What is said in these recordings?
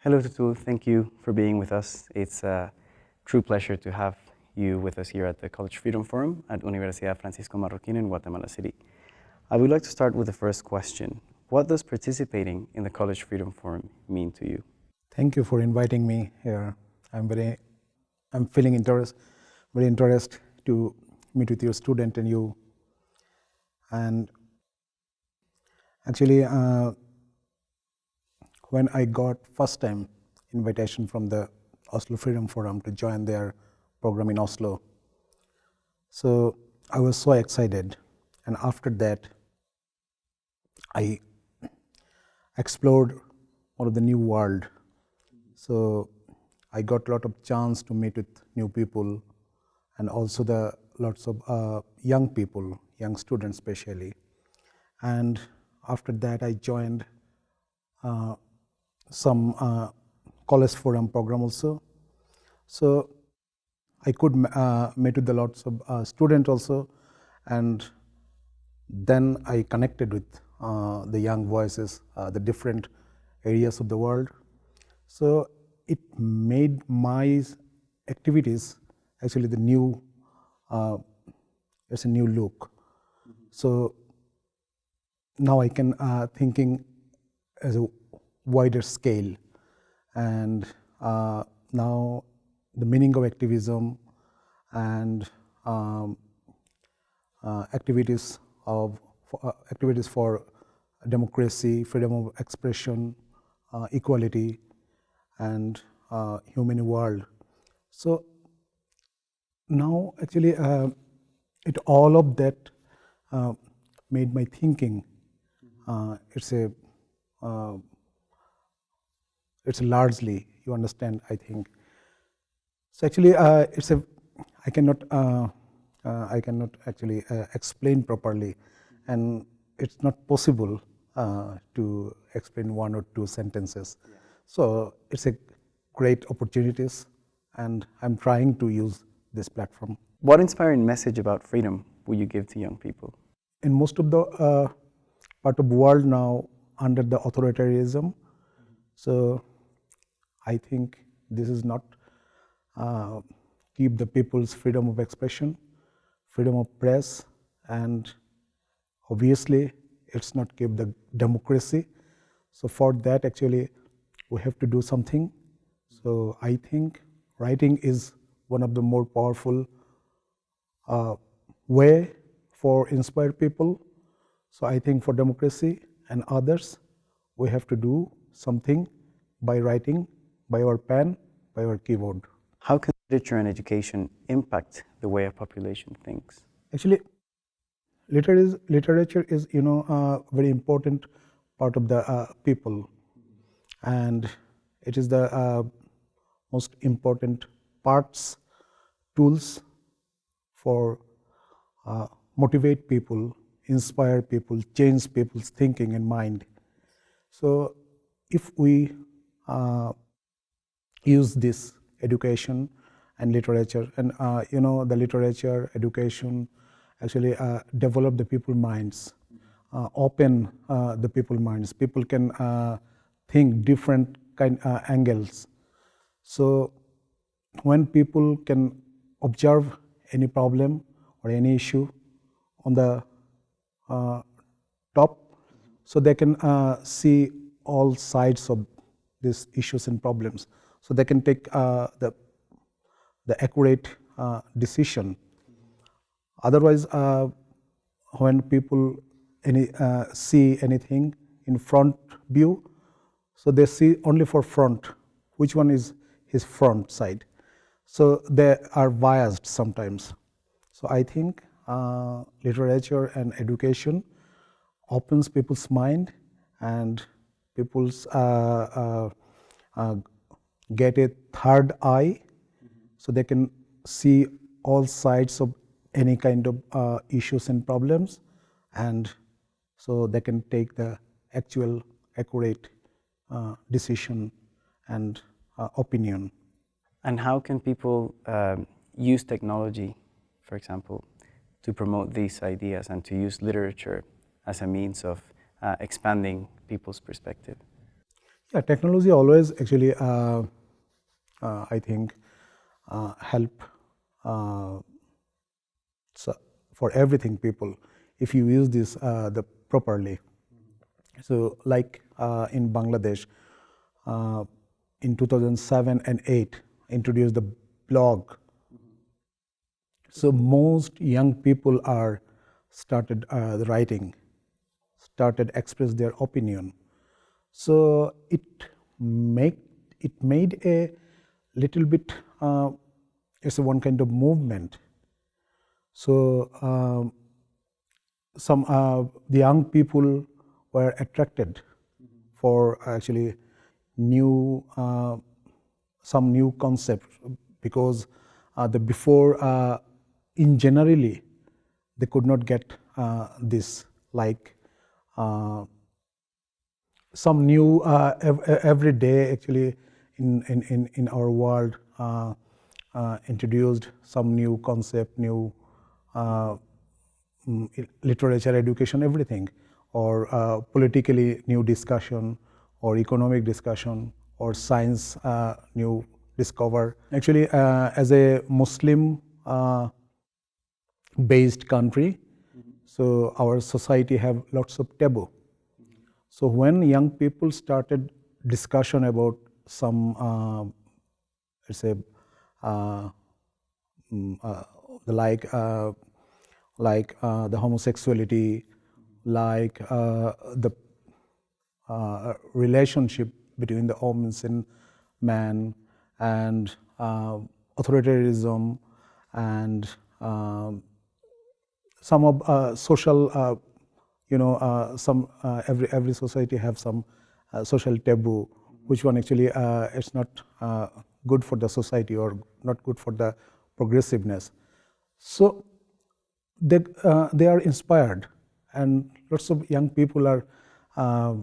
Hello, Tutul. Thank you for being with us. It's a true pleasure to have you with us here at the College Freedom Forum at Universidad Francisco Marroquín in Guatemala City. I would like to start with the first question. What does participating in the College Freedom Forum mean to you? Thank you for inviting me here. I'm feeling very interested to meet with your student and you. And actually, when I got first time invitation from the Oslo Freedom Forum to join their program in Oslo, so I was so excited. And after that, I explored one of the new world. So I got a lot of chance to meet with new people and also the lots of young people, young students especially. And after that, I joined some college forum program also. So I could meet with the lots of students also, and then I connected with the young voices, the different areas of the world. So it made my activities actually the new, it's a new look. So now I can thinking as a wider scale, and now the meaning of activism and activities for democracy, freedom of expression, equality, and human world. So now actually it all of that made my thinking. It's largely, you understand, I think. So actually I cannot actually explain properly, and it's not possible to explain one or two sentences. Yeah. So it's a great opportunities, and I'm trying to use this platform. What inspiring message about freedom would you give to young people? In most of the part of the world now under the authoritarianism, so I think this is not keep the people's freedom of expression, freedom of press, and obviously it's not keep the democracy. So for that actually we have to do something. So I think writing is one of the more powerful way for inspire people. So I think for democracy and others, we have to do something by writing, by our pen, by our keyboard. How can literature and education impact the way a population thinks? Actually, literature is a very important part of the people, and it is the most important parts, tools for motivate people, inspire people, change people's thinking and mind. So if we use this education and literature, and the literature, education actually develop the people minds, open the people minds. People can think different kind angles. So when people can observe any problem or any issue on the top, so they can see all sides of these issues and problems. So they can take the accurate decision. Otherwise, when people see anything in front view, so they see only for front, which one is his front side. So they are biased sometimes. So I think literature and education opens people's mind, and people's get a third eye, so they can see all sides of any kind of issues and problems, and so they can take the actual accurate decision and opinion. And how can people use technology, for example, to promote these ideas and to use literature as a means of expanding people's perspective? Yeah, technology always actually, I think, help uh, so for everything people if you use this the properly. So like in Bangladesh, uh, in 2007 and 8, introduced the blog. So most young people are started writing, started express their opinion. So make it made a little bit. It's a one kind of movement. So some the young people were attracted for actually new some new concept because the before in generally they could not get this like some new every day actually in our world introduced some new concept, new uh, literature, education, everything, or politically new discussion, or economic discussion, or science new discover. Actually, as a Muslim based country, so our society have lots of taboo. So when young people started discussion about some, let's say, uh, the the homosexuality, like the relationship between the women and man, and authoritarianism, and some of social, some every society have some social taboo, which one actually it's not good for the society or not good for the progressiveness. So they are inspired, and lots of young people are uh,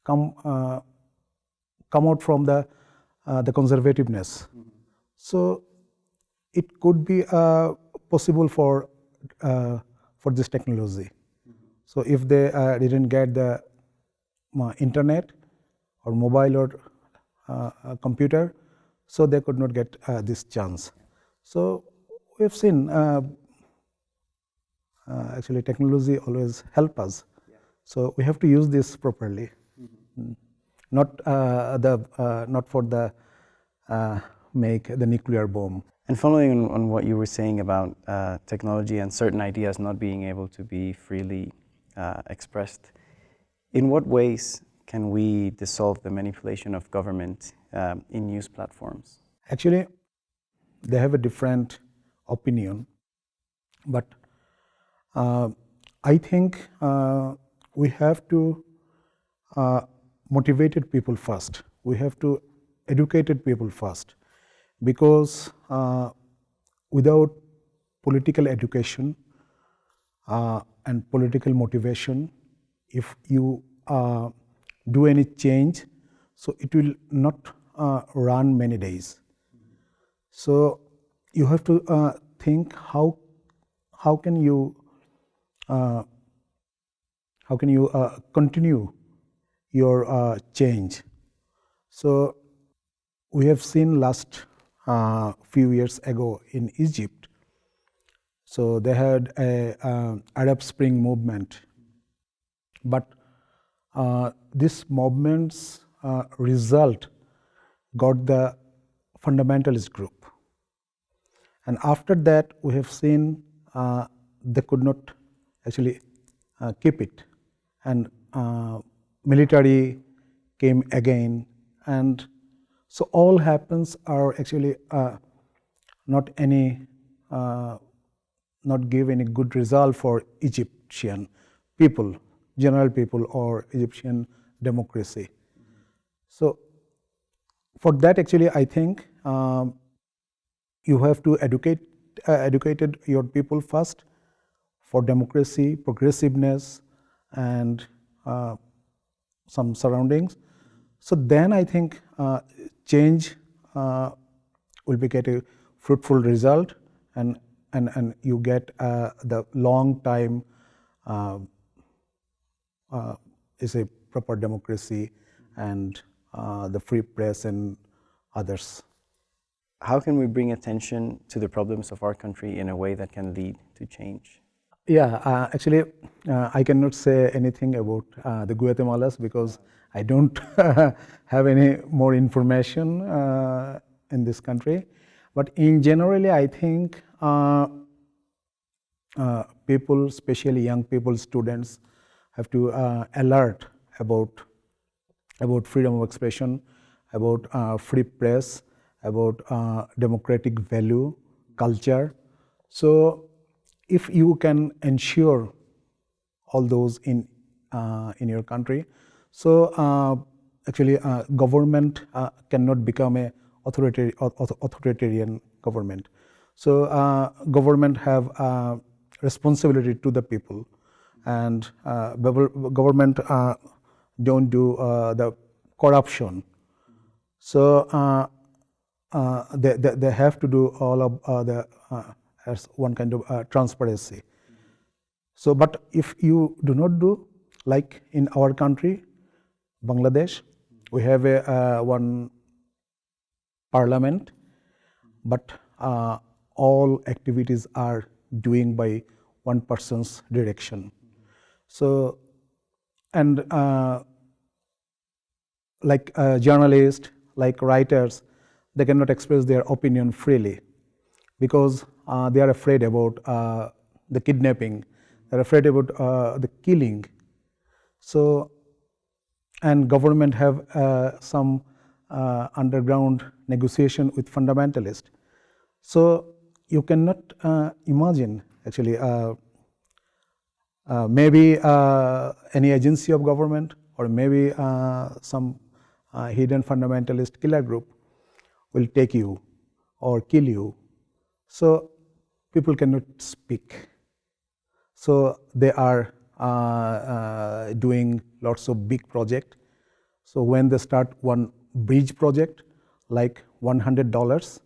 come come out from the conservativeness. So it could be possible for this technology. So if they didn't get the internet or mobile or computer, so they could not get this chance. So we've seen actually technology always help us. So we have to use this properly. Not not for the make the nuclear bomb. And following on what you were saying about technology and certain ideas not being able to be freely expressed, in what ways can we dissolve the manipulation of government in news platforms? Actually, they have a different opinion, but I think we have to motivated people first. We have to educated people first, because without political education and political motivation, if you do any change, so it will not run many days. So you have to think how can you continue your change. So we have seen last few years ago in Egypt. So they had a Arab Spring movement, but this movement's result got the fundamentalist group, and after that we have seen they could not actually keep it, and military came again, and so all happens are actually not any not give any good result for Egyptian people, general people, or Egyptian democracy. So for that, actually, I think you have to educated your people first for democracy, progressiveness, and some surroundings. So then I think change will be get a fruitful result, and you get the long time is a proper democracy and the free press and others. How can we bring attention to the problems of our country in a way that can lead to change? Yeah, actually, I cannot say anything about the Guatemalas because I don't have any more information in this country. But in generally, I think people, especially young people, students, have to alert about freedom of expression, about free press, about democratic value, culture. So if you can ensure all those in your country, so actually government cannot become a authoritarian government. So government have responsibility to the people, and government don't do the corruption. So they have to do all of the as one kind of transparency. So, but if you do not do, like in our country, Bangladesh, we have a one parliament, but all activities are doing by one person's direction. So, and like journalists, like writers, they cannot express their opinion freely because they are afraid about the kidnapping, they're afraid about the killing. So, and government have some underground negotiation with fundamentalists. So you cannot imagine actually maybe any agency of government or maybe some hidden fundamentalist killer group will take you or kill you. So people cannot speak. So they are doing lots of big project. So when they start one bridge project, like $100,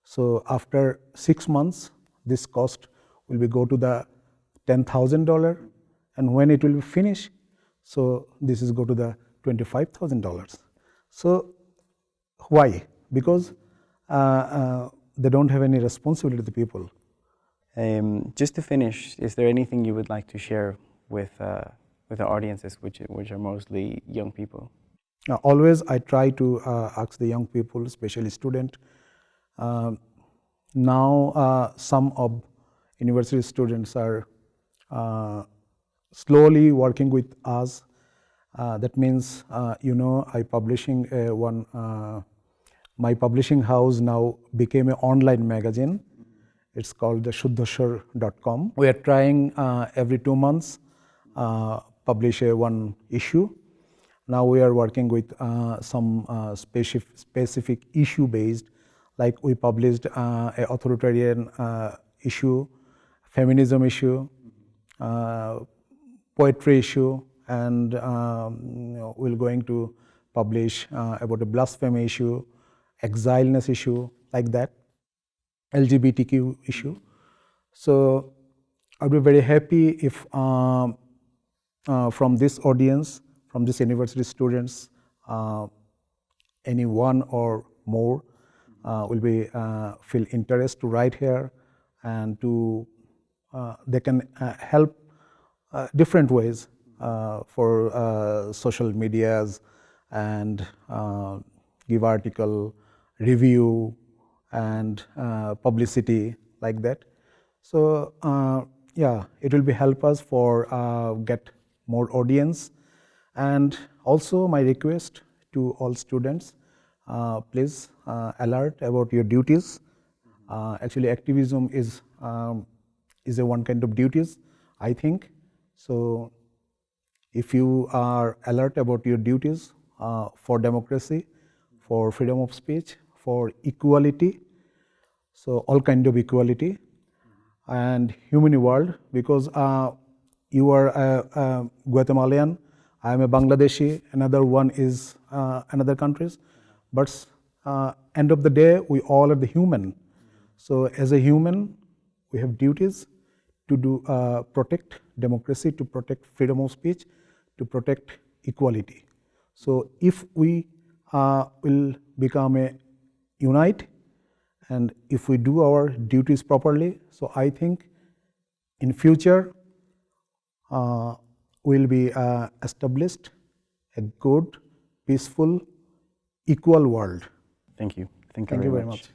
so after 6 months, this cost will be go to the $10,000, and when it will be finished, so this is go to the $25,000. So why? Because they don't have any responsibility to the people. Just to finish, is there anything you would like to share with the audiences, which are mostly young people? Always I try to ask the young people, especially students. Now some of university students are slowly working with us. That means, I publishing my publishing house now became an online magazine. It's called the Chowdhury.com. We are trying every 2 months publish one issue. Now we are working with some specific issue based, like we published a authoritarian issue, feminism issue, poetry issue, and we're going to publish about a blasphemy issue, exileness issue, like that, LGBTQ issue. So I'd be very happy if from this audience, from this university students, any one or more will be feel interest to write here, and to they can help different ways for social medias, and give article, review, and publicity, like that. So yeah, it will be help us for get more audience. And also my request to all students, please alert about your duties. Actually activism is a one kind of duties, I think. So if you are alert about your duties for democracy, for freedom of speech, for equality, so all kind of equality, and human world, because you are a Guatemalan, I am a Bangladeshi, another one is another countries, but end of the day, we all are the human. So as a human, we have duties to do protect democracy, to protect freedom of speech, to protect equality. So if we will become a unite, and if we do our duties properly, so I think in future will be established a good, peaceful, equal world. Thank you. Thank you very much.